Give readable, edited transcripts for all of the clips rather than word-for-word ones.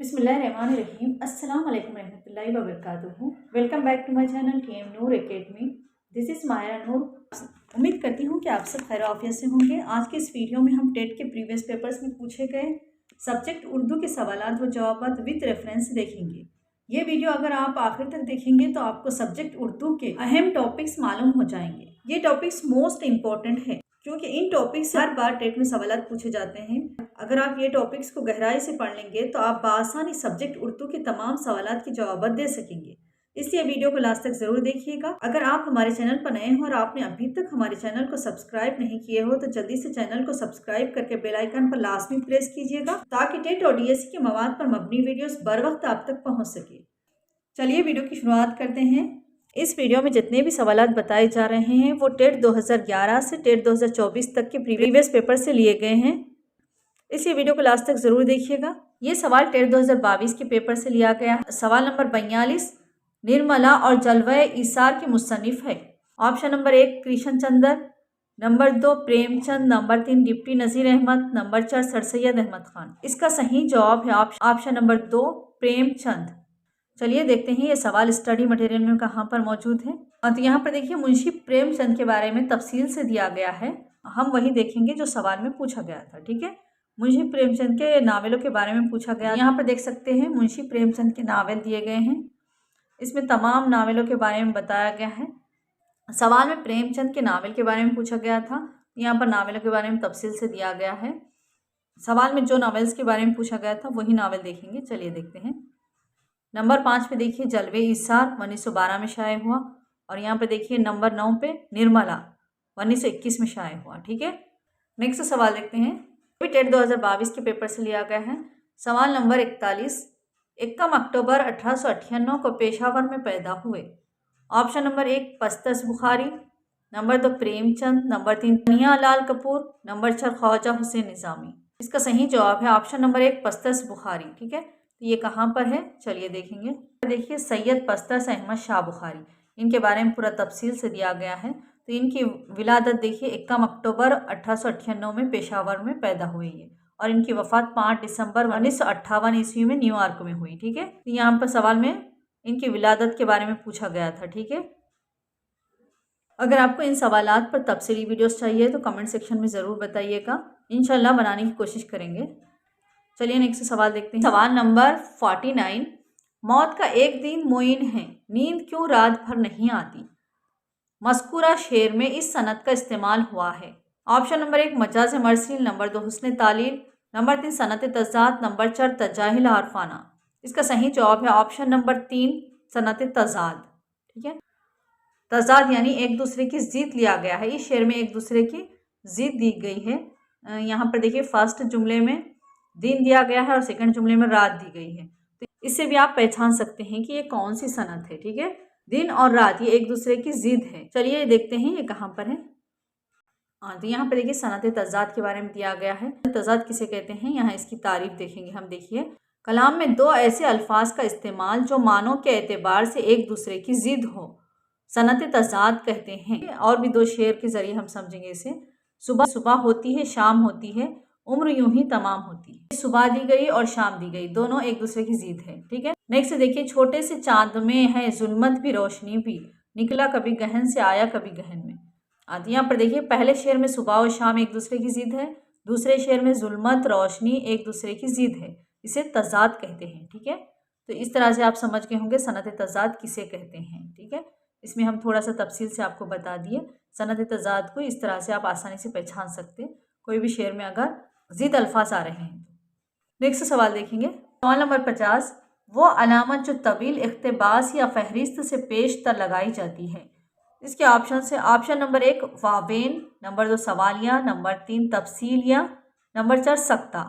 बिस्मिल्लाहिर्रहमानिर्रहीम। अस्सलाम वालेकुम रहमतुल्लाहि व बरकातुहू। Welcome back to my channel TM Noor academy. This is Maya Noor. उम्मीद करती हूँ कि आप सब खैर आफियत से होंगे। आज के इस वीडियो में हम टेट के प्रीवियस पेपर्स में पूछे गए सब्जेक्ट उर्दू के सवालात व जवाबात विद रेफरेंस देखेंगे। ये वीडियो अगर आप आखिर तक देखेंगे तो आपको सब्जेक्ट उर्दू के अहम टॉपिक्स मालूम हो जाएंगे। ये टॉपिक्स मोस्ट इम्पॉर्टेंट है क्योंकि इन टॉपिक्स से हर बार टेट में सवाल पूछे जाते हैं। अगर आप ये टॉपिक्स को गहराई से पढ़ लेंगे तो आप बआसानी सब्जेक्ट उर्दू के तमाम सवालात के जवाब दे सकेंगे। इसलिए वीडियो को लास्ट तक जरूर देखिएगा। अगर आप हमारे चैनल पर नए हो और आपने अभी तक हमारे चैनल को सब्सक्राइब नहीं किए हो तो जल्दी से चैनल को सब्सक्राइब करके बेल आइकन पर लाजमी प्रेस कीजिएगा ताकि टेट और DSC के मवाद पर मबनी वीडियोस बर वक्त आप तक पहुँच सके। चलिए वीडियो की शुरुआत करते हैं। इस वीडियो में जितने भी सवालात बताए जा रहे हैं वो टेट 2011 से टेट 2024 तक के प्रीवियस पेपर से लिए गए हैं। इसी वीडियो को लास्ट तक जरूर देखिएगा। ये सवाल टेट 2022 के पेपर से लिया गया है। सवाल नंबर 42 निर्मला और जलवय ईसार के मुसन्निफ है। ऑप्शन नंबर 1 कृष्ण चंद्र, नंबर 2 प्रेमचंद, नंबर 3 डिप्टी नज़ीर अहमद, नंबर 4 सर सैयद अहमद खान। इसका सही जवाब है ऑप्शन नंबर 2 प्रेमचंद। चलिए देखते हैं ये सवाल स्टडी मटेरियल में कहाँ पर मौजूद है। तो यहाँ पर देखिए मुंशी प्रेमचंद के बारे में तफसील से दिया गया है। हम वही देखेंगे जो सवाल में पूछा गया था। ठीक है, मुंशी प्रेमचंद के नावलों के बारे में पूछा गया। यहाँ पर देख सकते हैं मुंशी प्रेमचंद के नावल दिए गए हैं। इसमें तमाम नावलों के बारे में बताया गया है। सवाल में प्रेमचंद के नावल के बारे में पूछा गया था। यहाँ पर नावलों के बारे में तफसील से दिया गया है। सवाल में जो नावल्स के बारे में पूछा गया था वही नावल देखेंगे। चलिए देखते हैं। नंबर 5 पे देखिए जलवे ईसार 1912 में शाये हुआ। और यहाँ पे देखिए नंबर 9 पे निर्मला 1921 में शाये हुआ। ठीक है, नेक्स्ट सवाल देखते हैं। टेट 2022 के पेपर से लिया गया है। सवाल नंबर 41 1 अक्टूबर 1898 को पेशावर में पैदा हुए। Option number 1 Patras Bukhari, number 2 Premchand, number 3 Kanhaiya Lal Kapoor, number 4 Khwaja Hussain Nizami. इसका सही जवाब है ऑप्शन नंबर 1 पस्तस बुखारी। ठीक है, तो ये कहाँ पर है चलिए देखेंगे। देखिए सैयद पस्तस अहमद शाह बुखारी, इनके बारे में पूरा तफसील से दिया गया है। तो इनकी विलादत देखिए 1 अक्टूबर 1898 में पेशावर में पैदा हुई है और इनकी वफ़ात 5 दिसंबर 1958 ईस्वी में न्यूयॉर्क में हुई। ठीक है, तो यहाँ पर सवाल में इनकी विलादत के बारे में पूछा गया था। ठीक है, अगर आपको इन सवालात पर तफसीली वीडियोस चाहिए तो कमेंट सेक्शन में ज़रूर बताइएगा। इंशाल्लाह बनाने की कोशिश करेंगे। चलिए नेक्स्ट सवाल देखते हैं। सवाल नंबर 49 मौत का एक दिन मुईन है, नींद क्यों रात भर नहीं आती। मज़कूरा शेर में इस सनत का इस्तेमाल हुआ है। ऑप्शन नंबर 1 मजाज मरसिल, नंबर 2 हुस्न तालील, नंबर 3 सनत तज़ाद, नंबर 4 तजाहिल आरफाना। इसका सही जवाब है ऑप्शन नंबर 3 सनत तज़ाद। ठीक है, तज़ाद यानी एक दूसरे की ज़िद लिया गया है। इस शेर में एक दूसरे की ज़िद दी गई है। यहाँ पर देखिए फर्स्ट जुमले में दिन दिया गया है और सेकंड जुमले में रात दी गई है। तो इससे भी आप पहचान सकते हैं कि ये कौन सी सनत है। ठीक है, दिन और रात ये एक दूसरे की जिद है। चलिए देखते हैं ये कहाँ पर है। तो यहाँ पर देखिए सनत तज़ाद के बारे में दिया गया है। तज़ाद किसे कहते हैं, यहाँ इसकी तारीफ देखेंगे हम। देखिए कलाम में दो ऐसे अल्फाज का इस्तेमाल जो मानों के एतबार से एक दूसरे की जिद हो, सनत तज़ाद कहते हैं। और भी दो शेर के जरिए हम समझेंगे इसे। सुबह सुबह होती है, शाम होती है, उम्र यूं ही तमाम होती है। सुबह दी गई और शाम दी गई, दोनों एक दूसरे की जिद है। ठीक है, नेक्स्ट देखिए छोटे से चांद में है जुल्मत भी रोशनी भी, निकला कभी गहन से आया कभी गहन में। यहाँ पर देखिए पहले शेर में सुबह और शाम एक दूसरे की जिद है, दूसरे शेर में जुल्मत रोशनी एक दूसरे की जिद है। इसे तज़ाद कहते हैं। ठीक है, तो इस तरह से आप समझ गए होंगे सनत तज़ाद किसे कहते हैं। ठीक है, इसमें हम थोड़ा सा तफसील से आपको बता दिए। सनत तज़ाद को इस तरह से आप आसानी से पहचान सकते हैं कोई भी शेर में अगर ज़िद अल्फाज आ रहे हैं। नेक्स्ट सवाल देखेंगे। सवाल नंबर 50 वो अलामत जो तवील इख्तिबास या फहरिस्त से पेश तर लगाई जाती है। इसके ऑप्शन से ऑप्शन नंबर 1 वावेन, नंबर 2 सवालिया, नंबर 3 तफसीलिया, नंबर 4 सख्ता।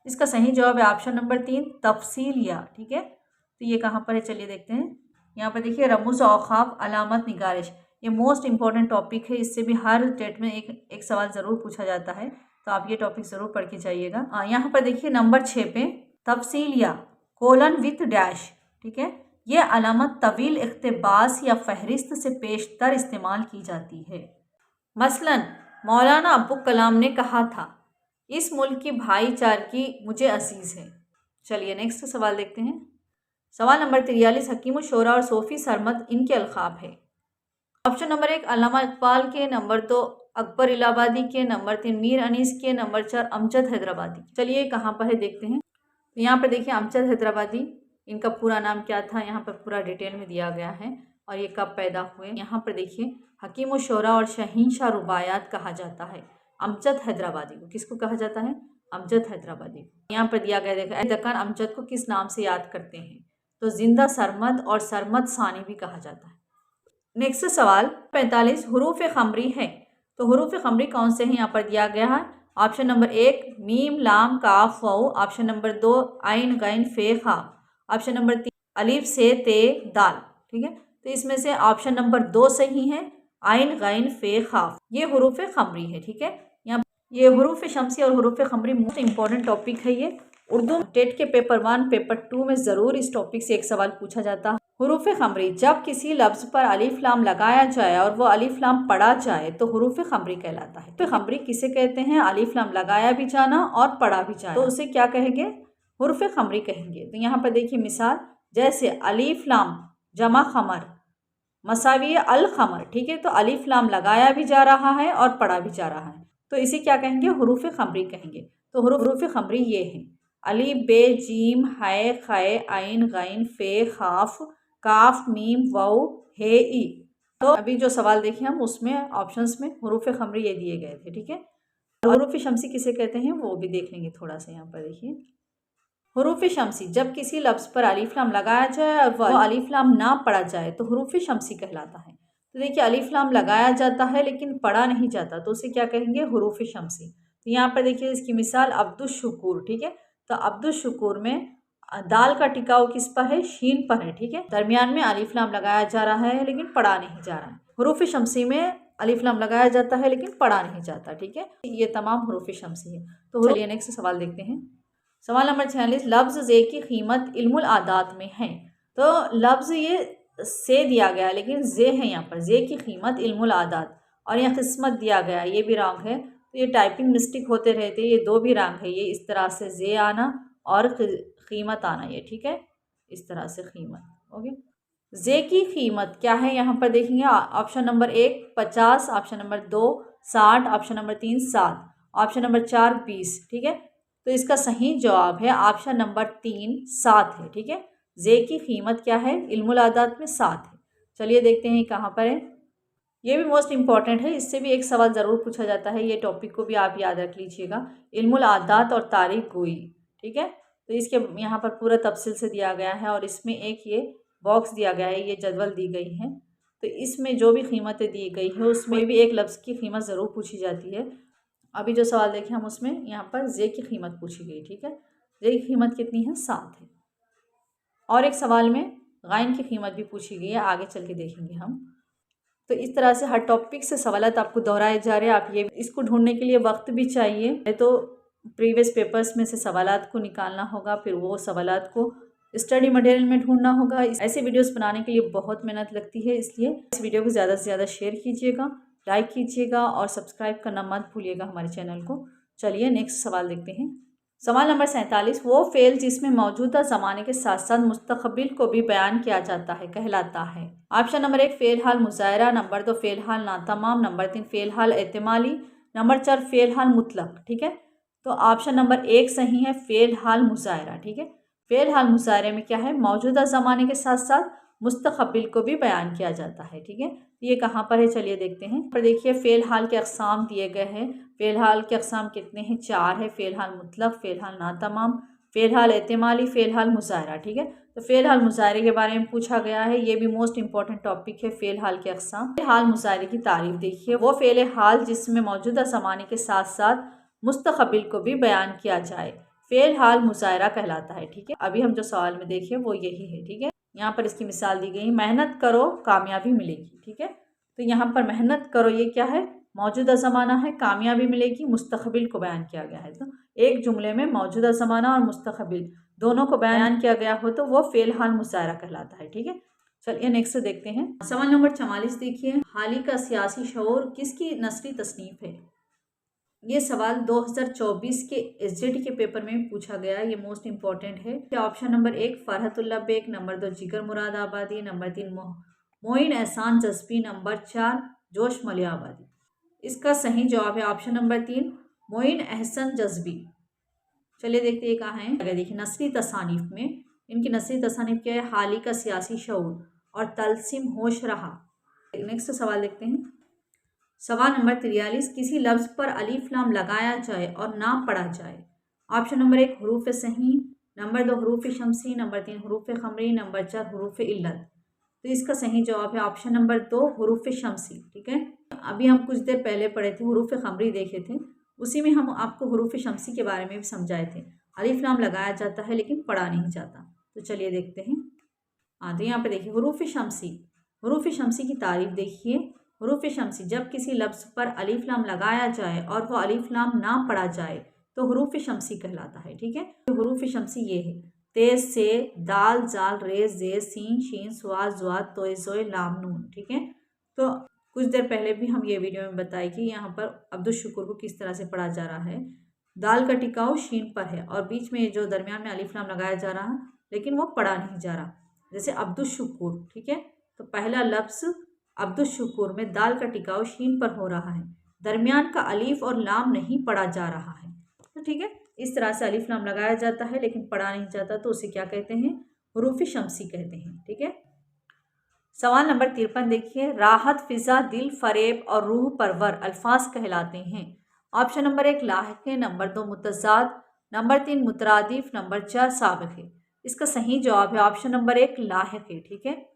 इसका सही जवाब है ऑप्शन नंबर 3 तफसीलिया। ठीक है, तो ये कहाँ पर है चलिए देखते हैं। यहाँ पर देखिए रमूज़ औखाफ अलामत निगारिश, ये मोस्ट इंपॉर्टेंट टॉपिक है। इससे भी हर टेट में एक सवाल ज़रूर पूछा जाता है, तो आप ये टॉपिक ज़रूर पढ़ के जाइएगा। यहाँ पर देखिए नंबर 6 पे तफसीलिया कोलन विथ डैश। ठीक है, ये अलामत तवील इख्तिबास या फहरिस्त से पेशतर इस्तेमाल की जाती है। मसलन मौलाना अब्दुल कलाम ने कहा था इस मुल्क की भाईचारगी मुझे अजीज़ है। चलिए नेक्स्ट सवाल देखते हैं। सवाल नंबर 43, हकीम शोरा और सोफ़ी सरमद इनके अलक़ाब है। ऑप्शन नंबर 1 अल्लामा इकबाल के, नंबर 2 अकबर इलाहाबादी के, नंबर 3 मीर अनीस के, नंबर 4 अमजद हैदराबादी। चलिए कहाँ पर है देखते हैं। तो यहाँ पर देखिए अमजद हैदराबादी, इनका पूरा नाम क्या था, यहाँ पर पूरा डिटेल में दिया गया है और ये कब पैदा हुए। यहाँ पर देखिए हकीम शोरा और शहींशाह रुबायात कहा जाता है अमजद हैदराबादी को। किसको कहा जाता है? अमजद हैदराबादी। यहाँ पर दिया गया देखा दक्कन अमजद को किस नाम से याद करते हैं? तो जिंदा सरमद और सरमद सानी भी कहा जाता है। नेक्स्ट सवाल 45, हुरूफ खमरी है। तो हुरूफ खमरी कौन से हैं? यहाँ पर दिया गया है। ऑप्शन नंबर 1 मीम लाम काफ वाउ, ऑप्शन नंबर 2 आइन गैन फे खा, ऑप्शन नंबर 3 अलिफ से ते दाल। ठीक है, तो इसमें से ऑप्शन नंबर 2 सही है, आइन गैन फे खाफ, ये हुरूफ खमरी है। ठीक है, यहाँ ये हुरूफ शमसी और हुरूफ खमरी मोस्ट इंपॉर्टेंट टॉपिक है। ये उर्दू टेट के पेपर 1 पेपर 2 में ज़रूर इस टॉपिक से एक सवाल पूछा जाता है। हुरूफ खमरी, जब किसी लफ्ज़ पर अलिफ लाम लगाया जाए और वो अलिफ लाम पढ़ा जाए तो हुरूफ खमरी कहलाता है। तो खमरी किसे कहते हैं? अलिफ लाम लगाया भी जाना और पढ़ा भी जाना, तो उसे क्या कहेंगे? हुरूफ खमरी कहेंगे। तो यहाँ पर देखिए मिसाल, जैसे अलिफ लाम जमा खमर मसावी अल खमर। ठीक है, तो अलिफ लाम लगाया भी जा रहा है और पढ़ा भी जा रहा है, तो इसे क्या कहेंगे? हुरूफ खमरी कहेंगे। तो हुरूफ खमरी ये हैं अलिफ बे जीम है खे आइन गैन फे खाफ काफ मीम वाउ हे ई। तो अभी जो सवाल देखे हम उसमें ऑप्शंस में हुरूफ खमरी ये दिए गए थे। ठीक है, हुरूफ शमसी किसे कहते हैं वो भी देख लेंगे थोड़ा सा। यहाँ पर देखिए हुरूफ शमसी, जब किसी लफ्ज़ पर अलिफ लाम लगाया जाए और वो अलिफ लाम ना पढ़ा जाए तो हुरूफ शमसी कहलाता है। तो देखिए अलिफ लाम लगाया जाता है लेकिन पढ़ा नहीं जाता, तो उसे क्या कहेंगे? हुरूफ शमसी। तो यहाँ पर देखिए इसकी मिसाल अब्दुल शुकूर। ठीक है, तो अब्दुल शुकूर में दाल का टिकाव किस पर है? शीन पर है। ठीक है, दरमियान में अलिफ लाम लगाया जा रहा है लेकिन पढ़ा नहीं जा रहा है। हुरूफ शमसी में अलिफ लाम लगाया जाता है लेकिन पढ़ा नहीं जाता। ठीक है, ये तमाम हुरूफ शमसी है। तो चलिए नेक्स्ट सवाल देखते हैं। सवाल नंबर 46, लफ्ज़ जे की कीमत इल्मुल आदात में है। तो लफ्ज़ ये से दिया गया लेकिन जे है यहाँ पर, जे की कीमत इल्मुल आदात, और यहाँ किस्मत दिया गया ये भी रॉन्ग है। तो ये टाइपिंग मिस्टेक होते रहते, ये दो भी रॉन्ग है। ये इस तरह से जे आना और कीमत आना, ये ठीक है, इस तरह से कीमत। ओके, जे की कीमत क्या है यहाँ पर देखेंगे। Option number 1 50, option number 2 60, option number 3 7, option number 4 20। ठीक है, तो इसका सही जवाब है ऑप्शन नंबर 3 7 है। ठीक है, जे की कीमत क्या है? इल्मुल आदात में 7 है। चलिए देखते हैं कहाँ पर है। ये भी मोस्ट इंपॉर्टेंट है, इससे भी एक सवाल ज़रूर पूछा जाता है। ये टॉपिक को भी आप याद रख लीजिएगा, इल्मुल आदात और तारीख गोई। ठीक है, तो इसके यहाँ पर पूरा तफसील से दिया गया है और इसमें एक ये बॉक्स दिया गया है, ये जदवल दी गई है। तो इसमें जो भी कीमतें दी गई है उसमें भी एक लफ्ज़ की कीमत ज़रूर पूछी जाती है। अभी जो सवाल देखें हम उसमें यहाँ पर जे की कीमत पूछी गई। ठीक है, जे की कीमत कितनी है? 7 है। और एक सवाल में गाइन की कीमत भी पूछी गई है, आगे चल के देखेंगे हम। तो इस तरह से हर टॉपिक से सवालात आपको दोहराए जा रहे हैं। आप ये इसको ढूंढने के लिए वक्त भी चाहिए, तो प्रीवियस पेपर्स में से सवालात को निकालना होगा, फिर वो सवालात को स्टडी मटेरियल में ढूंढना होगा। ऐसे वीडियोस बनाने के लिए बहुत मेहनत लगती है, इसलिए इस वीडियो को ज़्यादा से ज़्यादा शेयर कीजिएगा, लाइक कीजिएगा और सब्सक्राइब करना मत भूलिएगा हमारे चैनल को। चलिए नेक्स्ट सवाल देखते हैं। सवाल नंबर 47, वो फ़ेल जिसमें मौजूदा ज़माने के साथ साथ मुस्तक़बिल को भी बयान किया जाता है कहलाता है। ऑप्शन नंबर 1 फ़ेल हाल मुज़ायरा, नंबर 2 फ़ेल हाल नातमाम, नंबर 3 फ़ेल हाल एहतिमाली, नंबर 4 फ़ेल हाल मुतलक। ठीक है, तो ऑप्शन नंबर 1 सही है, फ़ेल हाल मुज़ायरा। ठीक है, फ़ेल हाल मुज़ायरे में क्या है? मौजूदा ज़माने के साथ साथ मुस्तक़बिल को भी बयान किया जाता है। ठीक है, ये कहाँ पर है? चलिए देखते हैं। पर देखिए फ़ेल हाल के अक़साम दिए गए हैं। फ़ेल हाल के अक़साम कितने हैं? 4 है। फ़ेल हाल मुतलक, फ़ेल हाल नातमाम, फ़ेल हाल एहतिमाली, फ़ेल हाल मुज़ायरा। ठीक है, तो फ़ेल हाल मुज़ायरे के बारे में पूछा गया है, ये भी मोस्ट इंपॉर्टेंट टॉपिक है। फ़ेल हाल के अक़साम। फ़ेल हाल मुज़ायरे की तारीफ़ देखिए, वो फ़ेल हाल जिसमें मौजूदा ज़माने के साथ साथ मुस्तक़बिल को भी बयान किया जाए, फ़ेल हाल मुज़ायरा कहलाता है। ठीक है, अभी हम जो सवाल में देखें वो यही है। ठीक है, यहाँ पर इसकी मिसाल दी गई, मेहनत करो कामयाबी मिलेगी। ठीक है, तो यहाँ पर मेहनत करो ये क्या है? मौजूदा ज़माना है, कामयाबी मिलेगी मुस्तक़बिल को बयान किया गया है। तो एक जुमले में मौजूदा ज़माना और मुस्तक़बिल दोनों को बयान किया गया हो तो वो फ़ेल हाल मुज़ायरा कहलाता है। ठीक है, चलिए नेक्स्ट देखते हैं। सवाल नंबर 44 देखिए, हाल ही का सियासी शऊर किसकी नस्री तसनीफ़ है? ये सवाल 2024 के एसजीटी के पेपर में पूछा गया, ये मोस्ट इंपॉर्टेंट है। Option number 1 Farhatullah Baig, number 2 Jigar मुराद आबादी, नंबर 3 मोइन एहसान जज़्बी, नंबर 4 जोश मलिया आबादी। इसका सही जवाब है ऑप्शन नंबर 3 मोइन एहसन जज़्बी। चलिए देखते हैं कहाँ है। अगर देखिए नस्री तसानीफ में, इनकी नस्री तसानीफ क्या है? हाली का सियासी शऊर और तलसीम होश रहा। नेक्स्ट सवाल देखते हैं। सवाल नंबर 43 किसी लफ्ज़ पर अलिफ लाम लगाया जाए और नाम पढ़ा जाए। ऑप्शन नंबर 1 हरूफ सही, नंबर 2 हरूफ शमसी, नंबर 3 हरूफ खमरी, नंबर 4 हरूफ इल्लत। तो इसका सही जवाब है ऑप्शन नंबर 2 हरूफ शमसी। ठीक है, अभी हम कुछ देर पहले पढ़े थे, हरूफ खमरी देखे थे, उसी में हम आपको हरूफ शमसी के बारे में भी समझाए थे। अलिफ लाम लगाया जाता है लेकिन पढ़ा नहीं जाता। तो चलिए देखते हैं। हाँ, तो यहाँ पे देखिए हरूफ शमसी, हरूफ शमसी की तारीफ देखिए। हरूफ शमसी जब किसी लफ्ज़ पर अलिफ लाम लगाया जाए और वो अलिफ लाम ना पढ़ा जाए तो हरूफ शमसी कहलाता है। ठीक है, तो हरूफ शमसी ये है तेज से, दाल जाल रेज जे सीन शीन स्वाद ज्वाद तोय जोय लाम नून। ठीक है, तो कुछ देर पहले भी हम ये वीडियो में बताए कि यहाँ पर अब्दुल शुक्र को किस तरह से पढ़ा जा रहा है। दाल का टिकाव शीन पर है और बीच में जो दरमियान में अलिफ लाम लगाया जा रहा है लेकिन वो पढ़ा नहीं जा रहा। जैसे अब्दुल शुक्र, ठीक है, तो पहला लफ्ज़ अब्दुल शुक्र में दाल का टिकाव शीन पर हो रहा है, दरमियान का अलीफ और लाम नहीं पढ़ा जा रहा है। तो ठीक है, इस तरह से अलीफ लाम लगाया जाता है लेकिन पढ़ा नहीं जाता, तो उसे क्या कहते हैं? हरूफ शमसी कहते हैं। ठीक है, सवाल नंबर 53 देखिए। राहत, फिजा, दिल फरेब और रूह परवर अल्फाज कहलाते हैं। ऑप्शन नंबर 1 लाहिक है, नंबर 2 मुतज़ाद, नंबर 3 मुतरादिफ, नंबर 4 साबिक़ है। इसका सही जवाब है ऑप्शन नंबर 1 लाहिक है। ठीक है,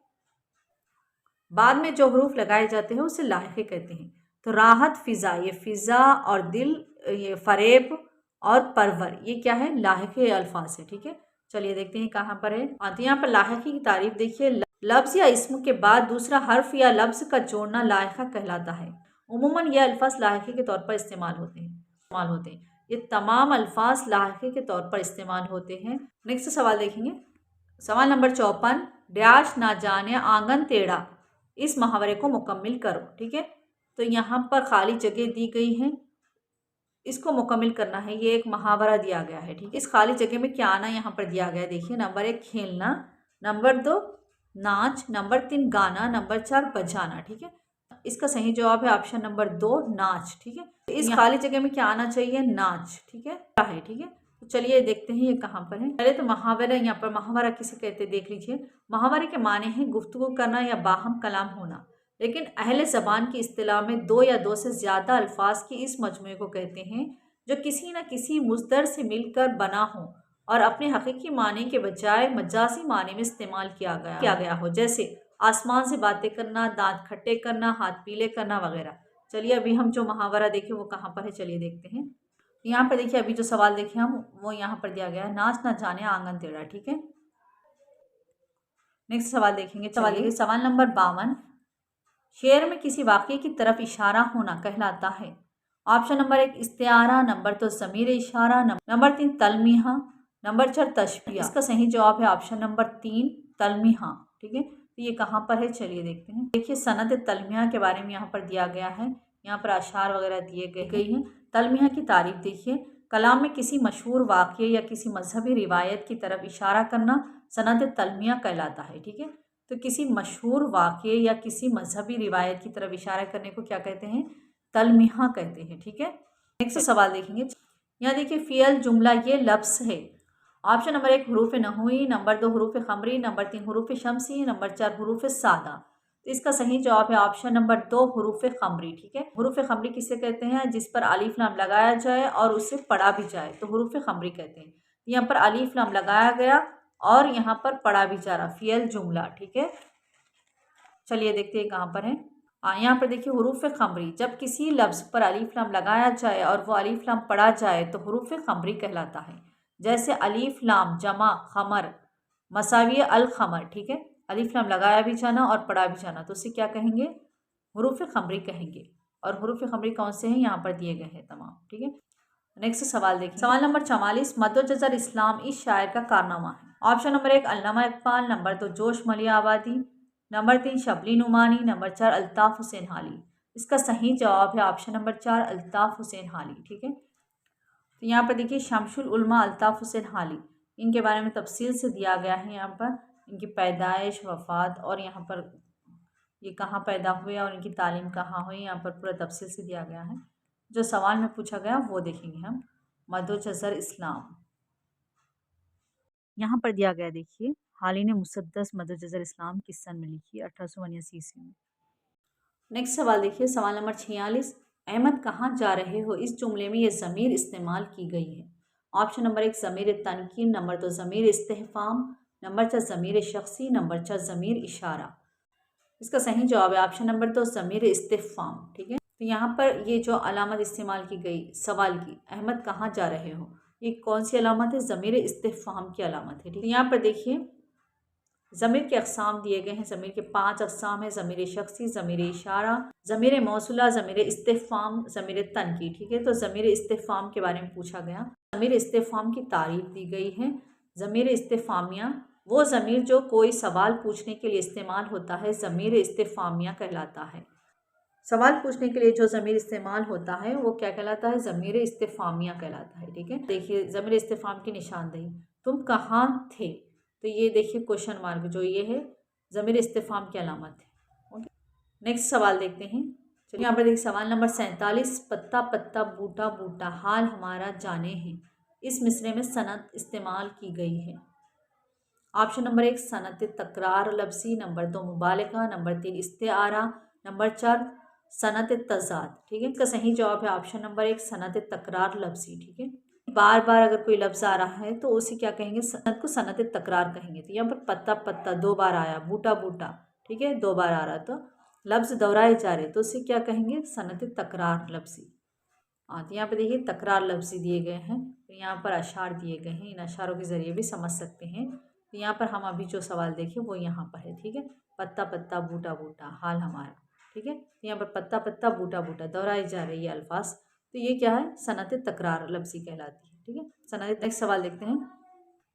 बाद में जो हरूफ लगाए जाते हैं उसे लाहिक़ कहते हैं। तो राहत, फ़िज़ा, ये फ़िज़ा, और दिल, ये फ़रेब और परवर, ये क्या है? लाहिक़ अल्फाज है। ठीक है, चलिए देखते हैं कहाँ पर है। तो यहाँ पर लाहिक़ी की तारीफ देखिए। लफ्ज़ या इस्म के बाद दूसरा हर्फ या लफ्ज़ का जोड़ना लाहिक़ा कहलाता है। उमूमन ये अल्फाज लाहिक़े के तौर पर इस्तेमाल होते हैं। ये तमाम अल्फाज लाहिक़े के तौर पर इस्तेमाल होते हैं। नेक्स्ट सवाल देखेंगे। सवाल नंबर 54 डैश ना जाने आंगन टेढ़ा, इस मुहावरे को मुकम्मिल करो। ठीक है, तो यहाँ पर खाली जगह दी गई है, इसको मुकम्मिल करना है। ये एक मुहावरा दिया गया है। ठीक है, इस खाली जगह में क्या आना यहाँ पर दिया गया है। देखिए, नंबर 1 खेलना, नंबर 2 नाच, नंबर 3 गाना, नंबर 4 बजाना। ठीक है, इसका सही जवाब है ऑप्शन नंबर 2 नाच। ठीक है, इस खाली जगह में क्या आना चाहिए? नाच। ठीक है, ठीक है, तो चलिए देखते हैं ये कहाँ पर है। पहले तो मुहावरा, यहाँ पर मुहावरा किसे कहते हैं देख लीजिए। मुहावरे के माने हैं गुफ्तगू करना या बाहम कलाम होना, लेकिन अहले ज़बान की इस्तिलाह में 2 या 2 से ज़्यादा अल्फाज की इस मजमूए को कहते हैं जो किसी न किसी मुस्दर से मिलकर बना हो और अपने हकीकी माने के बजाय मजाजी माने में इस्तेमाल किया गया हो। जैसे आसमान से बातें करना, दांत खट्टे करना, हाथ पीले करना वगैरह। चलिए अभी हम जो मुहावरा देखें वो कहाँ पर है, चलिए देखते हैं। यहाँ पर देखिए, अभी जो सवाल देखे हम वो यहाँ पर दिया गया है, नाच ना जाने आंगन टेढ़ा। ठीक है, नेक्स्ट सवाल देखेंगे। सवाल नंबर 52 शेर में किसी वाक़े की तरफ इशारा होना कहलाता है। ऑप्शन नंबर 1 इस्तिआरा, नंबर 2 ज़मीर इशारा, नंबर 3 तलमीहा, नंबर 4 तशबीह। इसका सही जवाब है ऑप्शन नंबर 3 तलमीहा। ठीक है, तो ये कहाँ पर है, चलिए देखते हैं। देखिए, सनद तलमीहा के बारे में यहाँ पर दिया गया है, यहाँ पर अशार वगैरह दिए गए हैं। तलमीहा की तारीफ देखिए। कलाम में किसी मशहूर वाक़े या किसी मजहबी रिवायत की तरफ इशारा करना सनद तलमीहा कहलाता है। ठीक है, तो किसी मशहूर वाक़े या किसी मजहबी रिवायत की तरफ इशारा करने को क्या कहते हैं? तलमीहा कहते हैं। ठीक है, नेक्स्ट सवाल देखेंगे। यहाँ देखिए, फ़ियल जुमला ये लफ्ज़ है। ऑप्शन नंबर 1 हरूफ नहुई, नंबर 2 हरूफ खमरी, नंबर 3 हरूफ शमसी, नंबर 4 हरूफ सादा। तो इसका सही जवाब है ऑप्शन नंबर 2 हरूफ खमरी। ठीक है, हरूफ खमरी किसे कहते हैं? जिस पर अलिफ लाम लगाया जाए और उसे पढ़ा भी जाए तो हरूफ खमरी कहते हैं। यहाँ पर अलिफ लाम लगाया गया और यहाँ पर पढ़ा भी जा रहा, फ़ियल जुमला। ठीक है, चलिए देखते हैं कहाँ पर है। यहाँ पर देखिए, हरूफ खमरी जब किसी लफ्ज़ पर अलिफ लाम लगाया जाए और वो अलिफ लाम पढ़ा जाए तो हरूफ खमरी कहलाता है। जैसे अलिफ लाम जमा खमर मसावी अल खमर। ठीक है, अलिफ लाम लगाया भी जाना और पढ़ा भी जाना, तो उसे क्या कहेंगे? हरूफ खमरी कहेंगे। और हरूफ खमरी कौन से हैं? यहाँ पर दिए गए हैं तमाम। ठीक है, नेक्स्ट सवाल देखिए। सवाल नंबर 44 मद्दोजज़र इस्लाम इस शायर का कारनामा है। ऑप्शन नंबर 1 अल्लामा इकबाल, नंबर 2 जोश मलिया आबादी, नंबर 3 शबली नुमानी, नंबर 4 अल्ताफ़ हुसैन हाली। इसका सही जवाब है ऑप्शन नंबर 4 अल्ताफ़ हुसैन हाली। ठीक है, तो यहाँ पर देखिए शमसुल उलमा अल्ताफ़ हुसैन हाली, इनके बारे में तफसील से दिया गया है। यहाँ पर इनकी पैदाइश, वफ़ात और यहाँ पर ये कहाँ पैदा हुए और इनकी तालीम कहाँ हुई, यहाँ पर पूरा तफसील से दिया गया है। जो सवाल में पूछा गया वो देखेंगे हम। मदोजज़र इस्लाम यहाँ पर दिया गया, देखिए हाली ने मुसद्दस मदोजज़र इस्लाम किस सन में लिखी? 1879 ईस्वी में। नेक्स्ट सवाल देखिए, सवाल नंबर 46, अहमद कहाँ जा रहे हो, इस जुमले में ये ज़मीर इस्तेमाल की गई है। ऑप्शन नंबर 1 ज़मीर तनकीन, नंबर 2 ज़मीर इस्तिफ़हाम, नंबर 4 ज़मीर शख्सी, नंबर 4 ज़मीर इशारा। इसका सही जवाब है ऑप्शन नंबर 2 ज़मीर इस्तिफ़हाम। ठीक है, तो यहाँ पर ये जो अलामत इस्तेमाल की गई सवाल की, अहमद कहाँ जा रहे हो, ये कौन सी अलामत है? ज़मीर इस्तिफ़हाम की अलामत है। ठीक है, यहाँ पर देखिए ज़मीर के अक़साम दिए गए हैं। ज़मीर के 5 अक़साम हैं, ज़मीर शख्सी, ज़मीर इशारा, ज़मीर मौसूला, ज़मीर इस्तिफ़हाम, ज़मीर तनकीद। ठीक है, तो ज़मीर इस्तिफ़हाम के बारे में पूछा गया। ज़मीर इस्तिफ़हाम की तारीफ़ दी गई है। ज़मीर इस्तिफ़हामिया वो ज़मीर जो कोई सवाल पूछने के लिए इस्तेमाल होता है, ज़मीर इस्तिफ़हामिया कहलाता है। सवाल पूछने के लिए जो ज़मीर इस्तेमाल होता है वो क्या कहलाता है? ज़मीर इस्तिफ़हामिया कहलाता है। ठीक है, देखिए ज़मीर इस्तिफ़हाम की निशानदेही, तुम कहाँ थे, तो ये देखिए क्वेश्चन मार्क जो ये है ज़मीर इस्तिफ़हाम की अलामत है। ओके, नेक्स्ट सवाल देखते हैं। चलिए यहाँ पर देखिए सवाल नंबर 47, पत्ता पत्ता बूटा बूटा हाल हमारा जाने हैं, इस मिसरे में सनत इस्तेमाल की गई है। ऑप्शन नंबर 1 सनत तकरार लफ्ज़ी, नंबर 2 मुबालगा, नंबर 3 इस्तिआरा, नंबर 4 सनत तज़ाद। ठीक है, इसका सही जवाब है ऑप्शन नंबर 1 सनत तकरार लफ्ज़ी। ठीक है, बार बार अगर कोई लफ्ज़ आ रहा है तो उसे क्या कहेंगे? सनत को सनत तकरार कहेंगे। तो यहाँ पर पत्ता पत्ता 2 बार आया, बूटा बूटा, ठीक है 2 बार आ रहा, तो लफ्ज़ दोहराए जा रहे तो उसे क्या कहेंगे? सनत तकरार लफ्ज़ी। हाँ, तो यहाँ पर देखिए तकरार लफ्ज़ी दिए गए हैं, तो यहाँ पर अशार दिए गए हैं, इन अशारों के ज़रिए भी समझ सकते हैं। तो यहाँ पर हम अभी जो सवाल देखें वो यहाँ पर है। ठीक है, पत्ता पत्ता बूटा बूटा हाल हमारा। ठीक है, तो यहाँ पर पत्ता पत्ता बूटा बूटा दोहराई जा रही है अल्फाज, तो ये क्या है? सनत तकरार लफ्ज़ी कहलाती है। ठीक है, सनत। नेक्स्ट सवाल देखते हैं।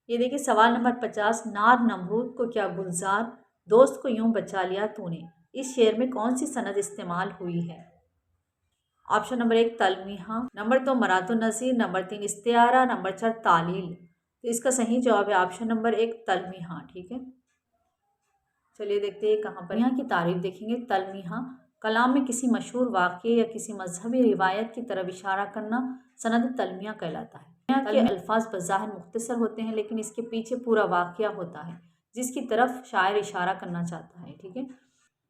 ये देखिए सवाल नंबर 50, नार नमरूद को क्या गुलजार, दोस्त को यूं बचा लिया तूने, इस शेर में कौन सी सनद इस्तेमाल हुई है? ऑप्शन नंबर 1 तलमीहा, नंबर 2 मरातु नज़ीर, नंबर 3 इस्तिआरा, नंबर 4 तालील। तो इसका सही जवाब है ऑप्शन नंबर 1 तलमीहा। ठीक है, चलिए देखते हैं कहाँ पर। यहाँ की तारीफ देखेंगे। तलमीहा कलाम में किसी मशहूर वाक़े या किसी मजहबी रिवायत की तरफ इशारा करना सनद तलमिया कहलाता है। यहाँ के अल्फाज बज़ाहिर मुख्तसर होते हैं लेकिन इसके पीछे पूरा वाक़या होता है जिसकी तरफ शायर इशारा करना चाहता है। ठीक है,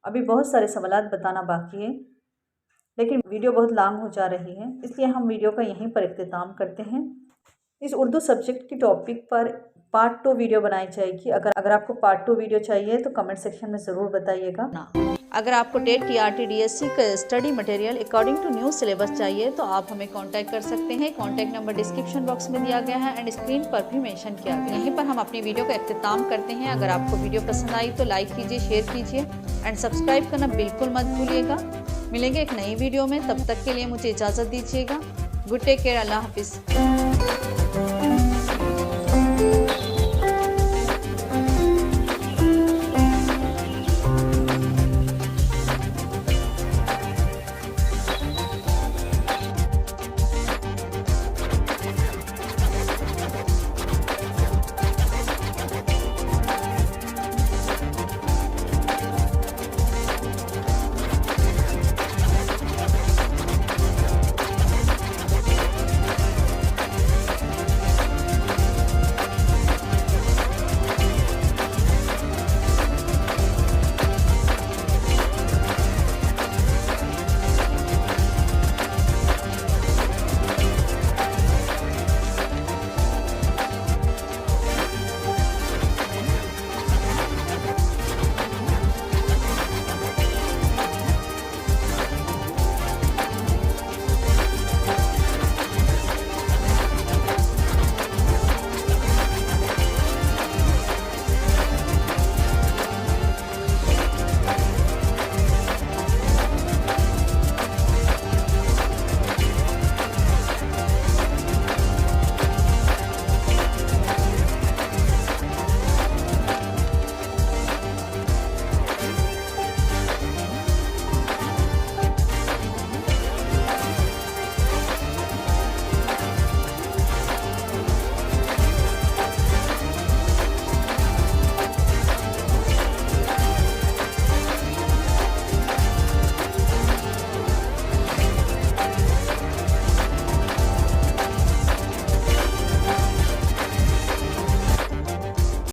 अभी बहुत सारे सवालात बताना बाकी है लेकिन वीडियो बहुत लॉन्ग हो जा रही है, इसलिए हम वीडियो का यहीं पर इख्तिताम करते हैं। इस उर्दू सब्जेक्ट की टॉपिक पर पार्ट 2 वीडियो बनाई जाएगी। अगर आपको पार्ट 2 वीडियो चाहिए तो कमेंट सेक्शन में ज़रूर बताइएगा ना। अगर आपको टेट TRT DSC का study material according to new syllabus चाहिए तो आप हमें कांटेक्ट कर सकते हैं। कांटेक्ट नंबर डिस्क्रिप्शन बॉक्स में दिया गया है एंड स्क्रीन पर भी मेंशन किया गया है। यहीं पर हम अपनी वीडियो का इख्तिताम करते हैं। अगर आपको वीडियो पसंद आई तो लाइक कीजिए, शेयर कीजिए एंड सब्सक्राइब करना बिल्कुल मत भूलिएगा। मिलेंगे एक नई वीडियो में, तब तक के लिए मुझे इजाज़त दीजिएगा। गुड टेक केयर, अल्लाह हाफिज़।